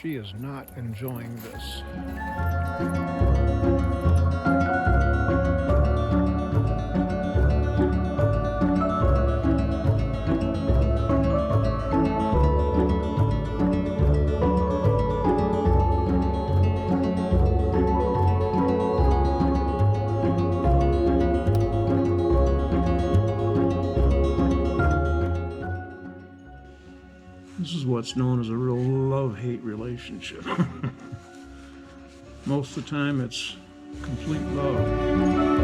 She is not enjoying this. This is what's known as a real love-hate relationship. Most of the time it's complete love.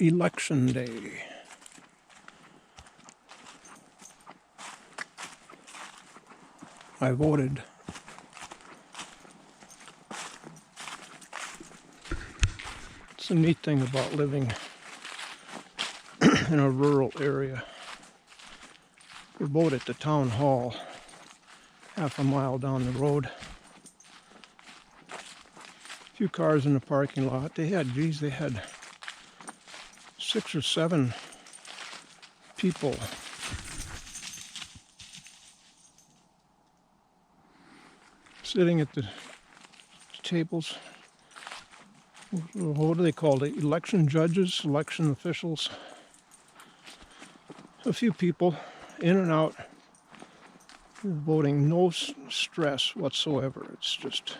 Election day. I voted. It's a neat thing about living in a rural area. We vote at the town hall, half a mile down the road. A few cars in the parking lot. They had 6 or 7 people sitting at the tables. What do they call it? Election judges, election officials. A few people in and out, voting, no stress whatsoever. It's just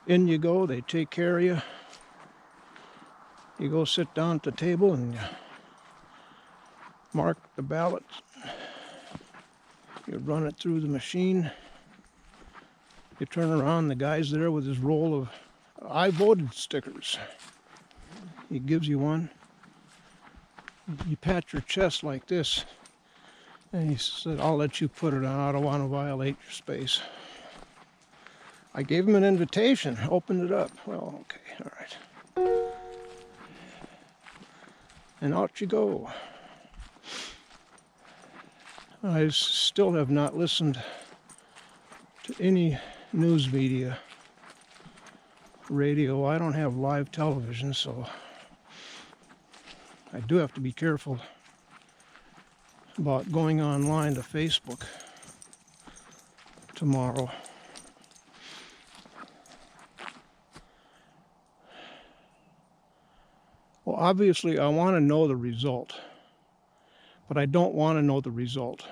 in you go, they take care of you. You go sit down at the table and you mark the ballot. You run it through the machine. You turn around, the guy's there with his roll of I voted stickers. He gives you one. You pat your chest like this. And he said, I'll let you put it on. I don't want to violate your space. I gave him an invitation, opened it up. Well, okay, all right. And out you go. I still have not listened to any news media, radio. I don't have live television, so I do have to be careful about going online to Facebook tomorrow. Well, obviously, I want to know the result, but I don't want to know the result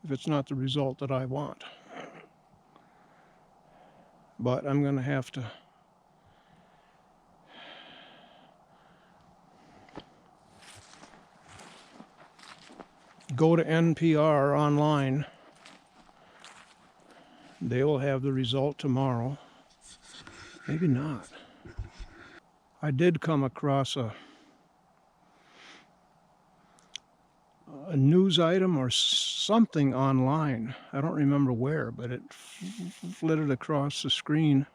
if it's not the result that I want. But I'm going to have to go to NPR online. They will have the result tomorrow. Maybe not. I did come across a news item or something online. I don't remember where, but it flitted across the screen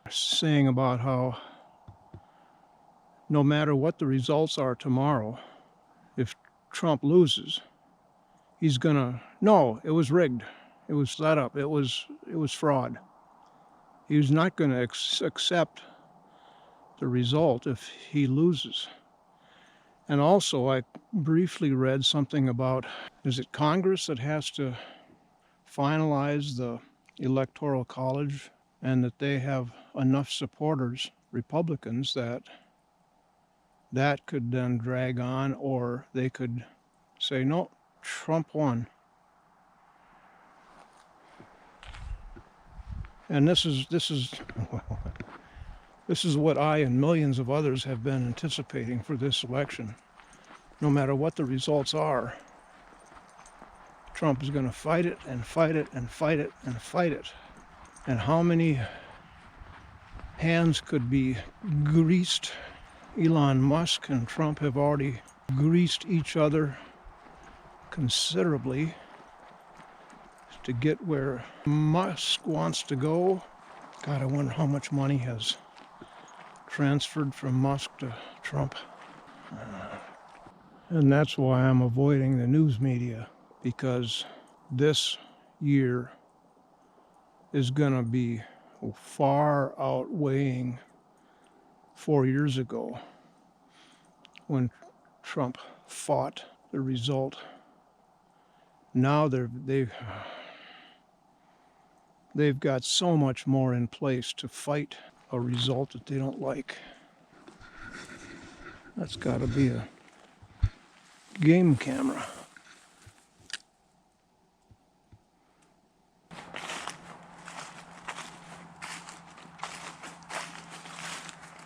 saying about how no matter what the results are tomorrow, if Trump loses, he's gonna, no, it was rigged. It was set up. It was fraud. He was not going to accept the result if he loses. And also, I briefly read something about, is it Congress that has to finalize the Electoral College, and that they have enough supporters, Republicans, that could then drag on, or they could say, no, Trump won. And this is what I and millions of others have been anticipating for this election. No matter what the results are, Trump is going to fight it and fight it and fight it and fight it. And how many hands could be greased? Elon Musk and Trump have already greased each other considerably. to get where Musk wants to go. God, I wonder how much money has transferred from Musk to Trump. And that's why I'm avoiding the news media, because this year is going to be far outweighing 4 years ago when Trump fought the result. Now they've got so much more in place to fight a result that they don't like. That's got to be a game camera.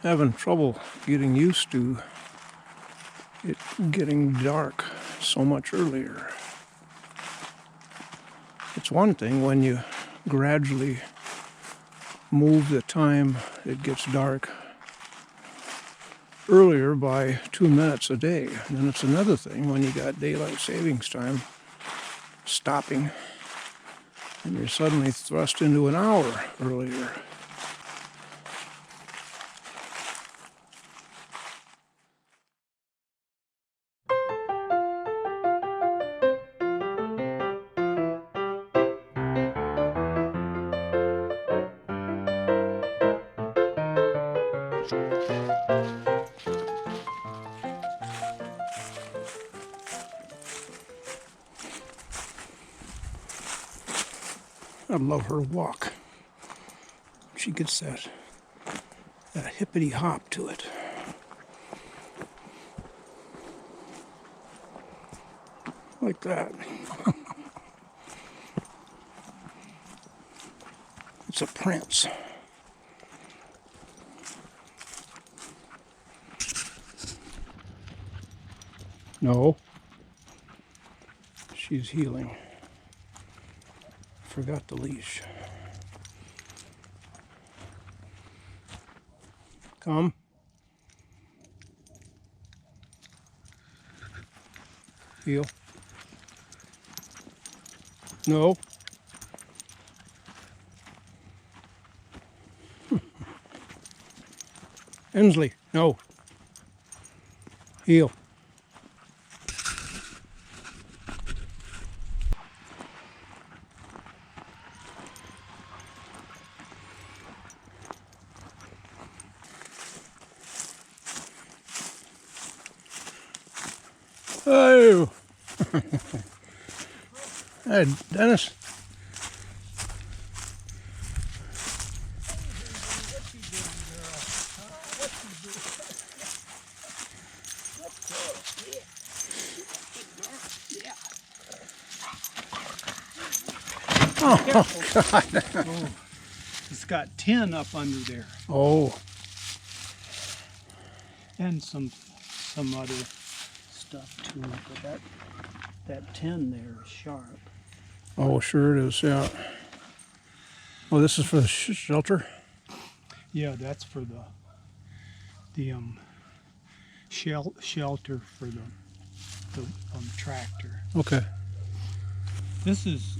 Having trouble getting used to it getting dark so much earlier. It's one thing when you gradually move the time it gets dark earlier by 2 minutes a day. And then it's another thing when you got daylight savings time stopping and you're suddenly thrust into an hour earlier. I love her walk. She gets that hippity hop to it. Like that. It's a prince. No. She's healing. Forgot the leash. Come. Heel. No. Insley, no. Heel. Oh! Hey, Dennis. Oh, God. Oh, it's got 10 up under there. Oh. And some other stuff too, but that 10 there is sharp. Oh, sure it is, yeah. Oh, this is for the shelter? Yeah, that's for the shelter for the tractor. Okay. This is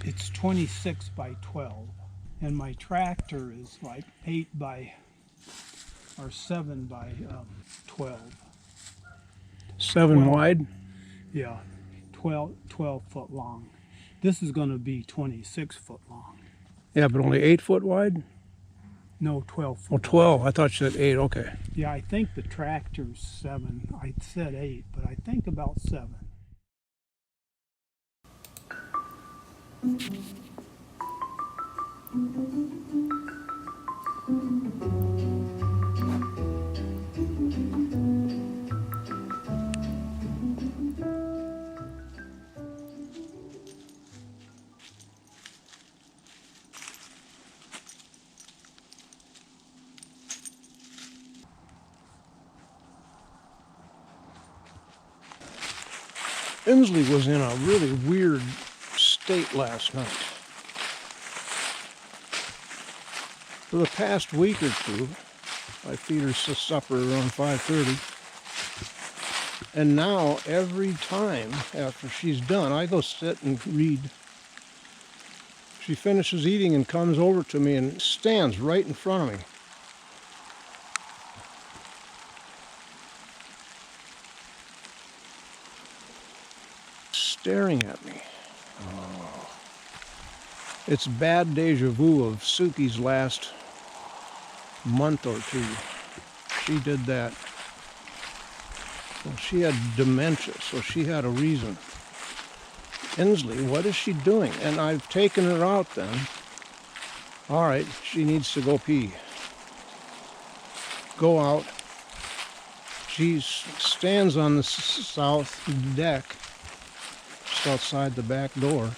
it's 26 by 12, and my tractor is like 8 by or 7 by 12. 7 wide? Yeah, 12 foot long. This is going to be 26 foot long. Yeah, but only 8 foot wide? No, 12 foot. Oh, 12. I thought you said 8. Okay. Yeah, I think the tractor's 7. I said 8, but I think about 7. Insley was in a really weird state last night. For the past week or two, I feed her supper around 5:30, And now, every time after she's done, I go sit and read. She finishes eating and comes over to me and stands right in front of me. Staring at me. Oh. It's bad deja vu of Suki's last month or two. She did that. Well, she had dementia, so she had a reason. Insley, what is she doing? And I've taken her out then. All right, she needs to go pee. Go out. She stands on the south deck, just outside the back door.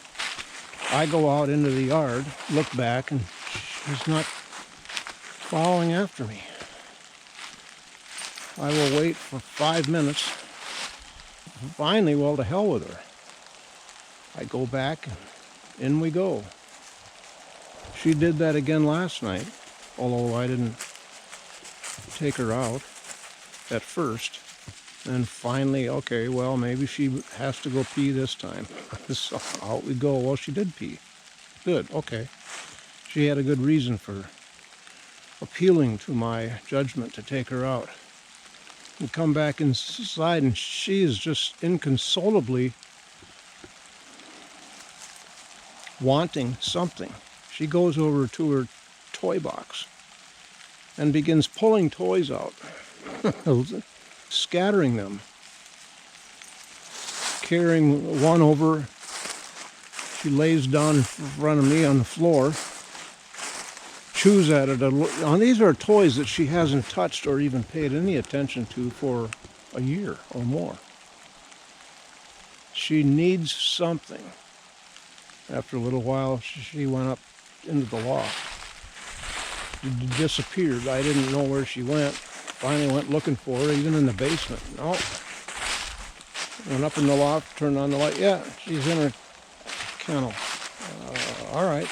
I go out into the yard, look back, and she's not following after me. I will wait for 5 minutes. Finally, well, to hell with her. I go back, and in we go. She did that again last night, although I didn't take her out at first. And finally, okay, well, maybe she has to go pee this time. So out we go. Well, she did pee. Good, okay. She had a good reason for appealing to my judgment to take her out. We come back inside, and she is just inconsolably wanting something. She goes over to her toy box and begins pulling toys out, scattering them, carrying one over. She lays down in front of me on the floor, chews at it. Now, these are toys that she hasn't touched or even paid any attention to for a year or more. She needs something. After a little while, she went up into the loft. She disappeared. I didn't know where she went. Finally went looking for her, even in the basement. No. Went up in the loft, turned on the light. Yeah, she's in her kennel. All right.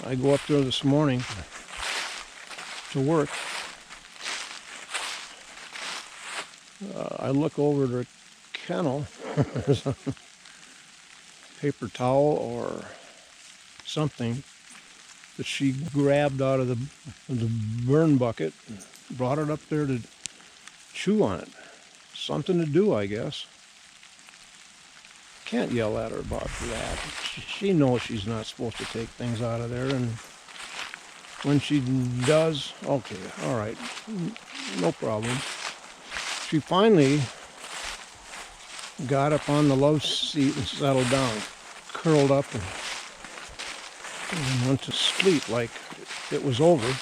I go up there this morning to work. I look over at her kennel. There's a paper towel or something that she grabbed out of the burn bucket and brought it up there to chew on it. Something to do, I guess. Can't yell at her about that. She knows she's not supposed to take things out of there, and when she does, okay, all right, no problem. She finally got up on the love seat and settled down, curled up, and went to sleep like it was over.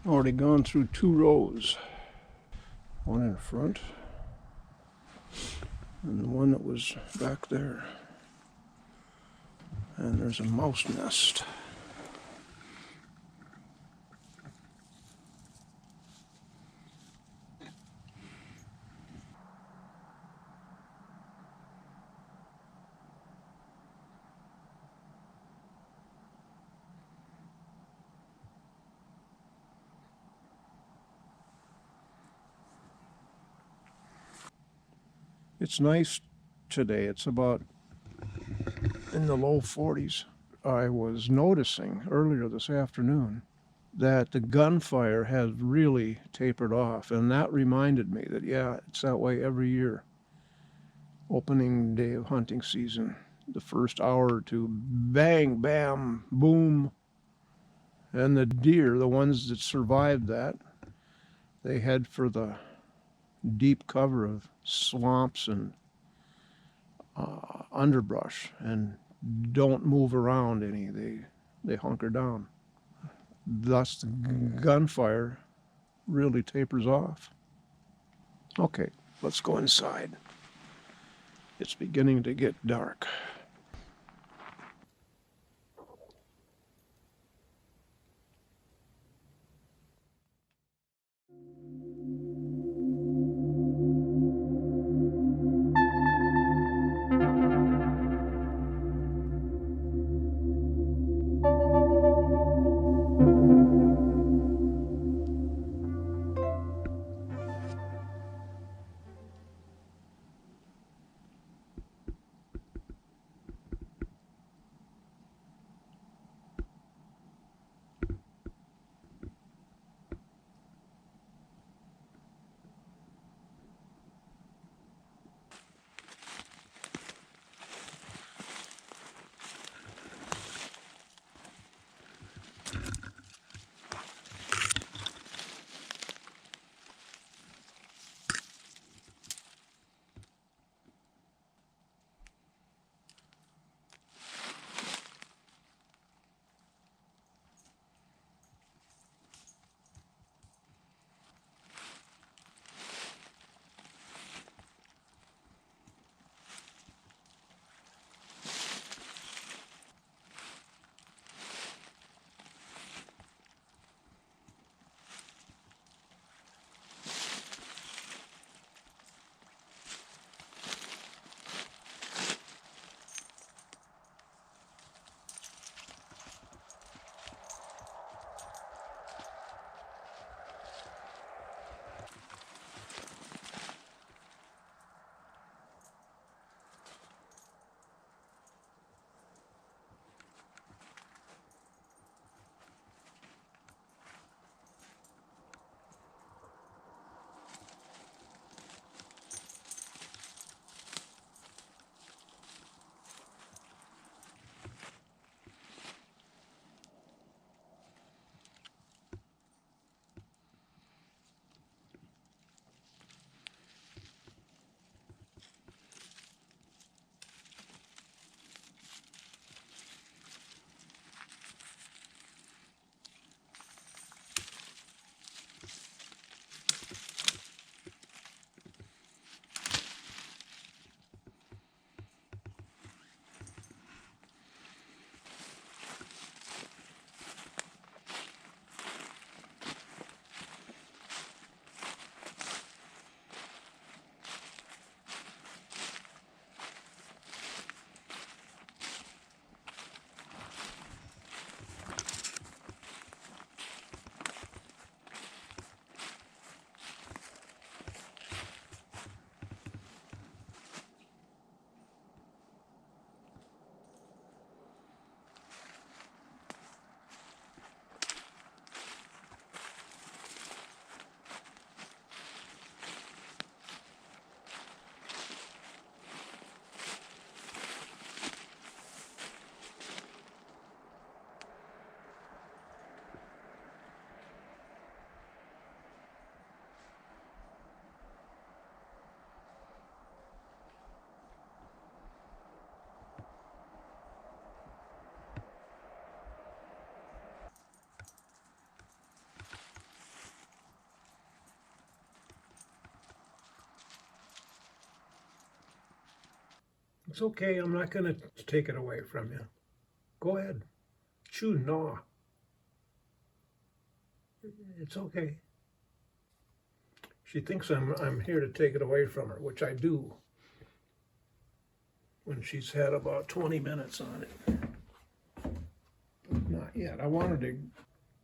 Already gone through 2 rows. One in front, and the one that was back there. And there's a mouse nest. It's nice today. It's about in the low 40s. I was noticing earlier this afternoon that the gunfire has really tapered off, and that reminded me that, yeah, it's that way every year. Opening day of hunting season, the first hour or two, bang, bam, boom. And the deer, the ones that survived that, they head for the deep cover of swamps and underbrush and don't move around any. They hunker down. Thus, the gunfire really tapers off. Okay, let's go inside. It's beginning to get dark. It's okay. I'm not going to take it away from you. Go ahead. Chew, gnaw. It's okay. She thinks I'm here to take it away from her, which I do. When she's had about 20 minutes on it. But not yet. I wanted to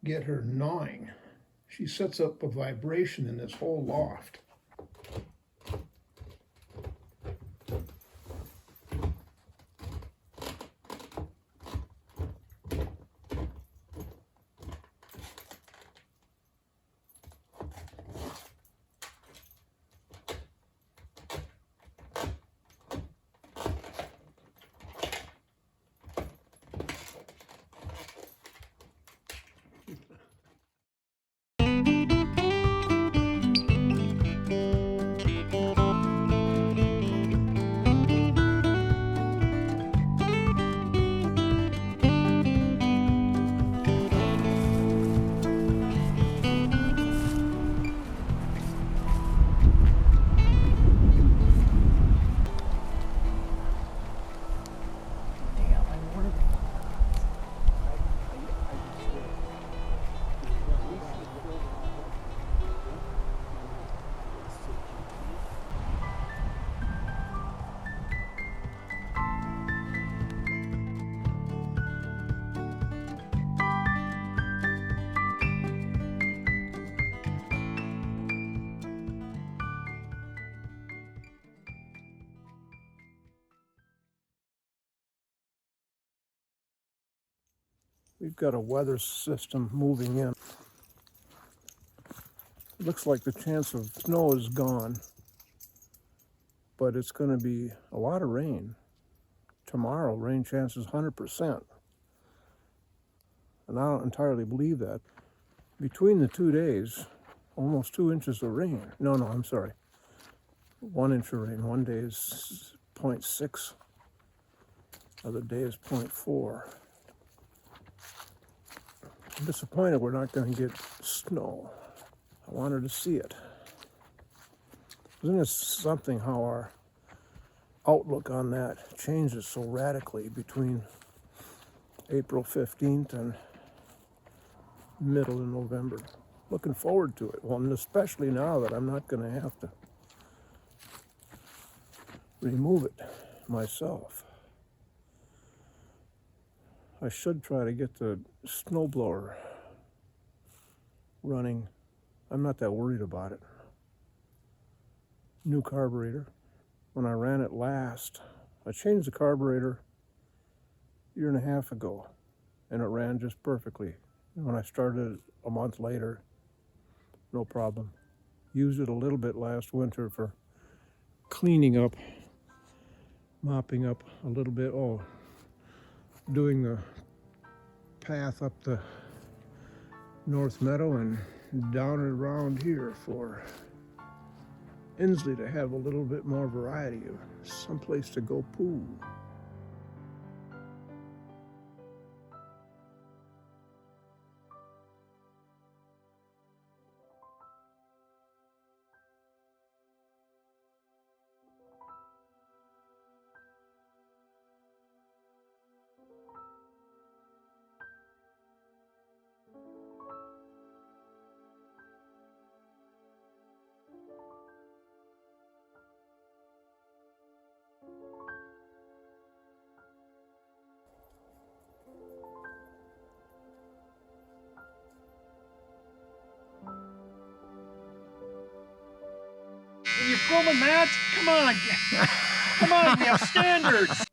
get her gnawing. She sets up a vibration in this whole loft. We've got a weather system moving in. It looks like the chance of snow is gone, but it's going to be a lot of rain. Tomorrow, rain chance is 100%. And I don't entirely believe that. Between the 2 days, almost 2 inches of rain. No, I'm sorry. 1 inch of rain. One day is 0.6. Other day is 0.4. I'm disappointed we're not going to get snow. I wanted to see it. Isn't it something how our outlook on that changes so radically between April 15th and middle of November? Looking forward to it. Well, and especially now that I'm not going to have to remove it myself. I should try to get the snowblower running. I'm not that worried about it. New carburetor. When I ran it last, I changed the carburetor a year and a half ago, and it ran just perfectly. And when I started it a month later, no problem. Used it a little bit last winter for cleaning up, mopping up a little bit. Oh, doing the path up the North Meadow and down and around here for Insley to have a little bit more variety of someplace to go poo. Are you filming that? Come on. Come on, you have standards.